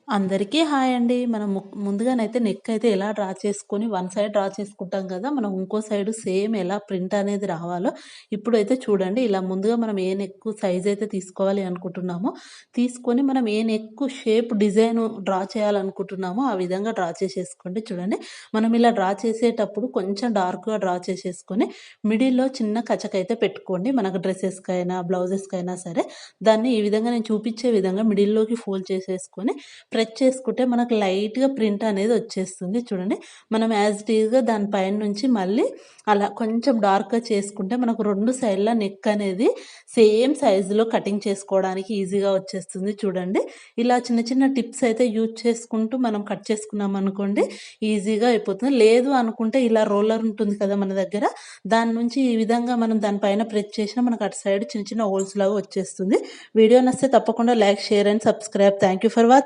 అందరికీ హాయ్ అండి. మనం ముందుగానైతే నెక్ అయితే ఎలా డ్రా చేసుకొని వన్ సైడ్ డ్రా చేసుకుంటాం కదా! మనం ఇంకో సైడ్ సేమ్ ఎలా ప్రింట్ అనేది రావాలో ఇప్పుడైతే చూడండి. ఇలా ముందుగా మనం ఏ నెక్ సైజ్ అయితే తీసుకోవాలి అనుకుంటున్నామో, తీసుకొని మనం ఏ నెక్ షేప్ డిజైన్ డ్రా చేయాలనుకుంటున్నామో ఆ విధంగా డ్రా చేసేసుకోండి. చూడండి. మనం ఇలా డ్రా చేసేటప్పుడు కొంచెం డార్క్‌గా డ్రా చేసేసుకొని మిడిల్‌లో చిన్న కచకైతే పెట్టుకోండి. మనకు డ్రెసెస్‌కైనా, బ్లౌజెస్‌కైనా సరే దాన్ని ఈ విధంగా నేను చూపించే విధంగా మిడిల్‌లోకి ఫోల్డ్ చేసేసుకొని ప్రెస్ చేసుకుంటే మనకు లైట్‌గా ప్రింట్ అనేది వచ్చేస్తుంది చూడండి. మనం యాజ్ ఇట్ ఈస్‌గా దాని పైన నుంచి మళ్ళీ అలా కొంచెం డార్క్‌గా చేసుకుంటే మనకు 2 సైడ్‌ల నెక్ అనేది సేమ్ సైజులో కటింగ్ చేసుకోవడానికి ఈజీగా వచ్చేస్తుంది చూడండి. ఇలా చిన్న చిన్న టిప్స్ అయితే యూజ్ చేసుకుంటూ మనం కట్ చేసుకున్నామనుకోండి ఈజీగా అయిపోతుంది. లేదు అనుకుంటే ఇలా రోలర్ ఉంటుంది కదా మన దగ్గర, దాని నుంచి ఈ విధంగా మనం దాని పైన ప్రెస్ చేసినా మనకు అటు సైడ్ చిన్న చిన్న హోల్స్ లాగా వచ్చేస్తుంది. వీడియో నచ్చితే తప్పకుండా like, share and subscribe. Thank you for watching.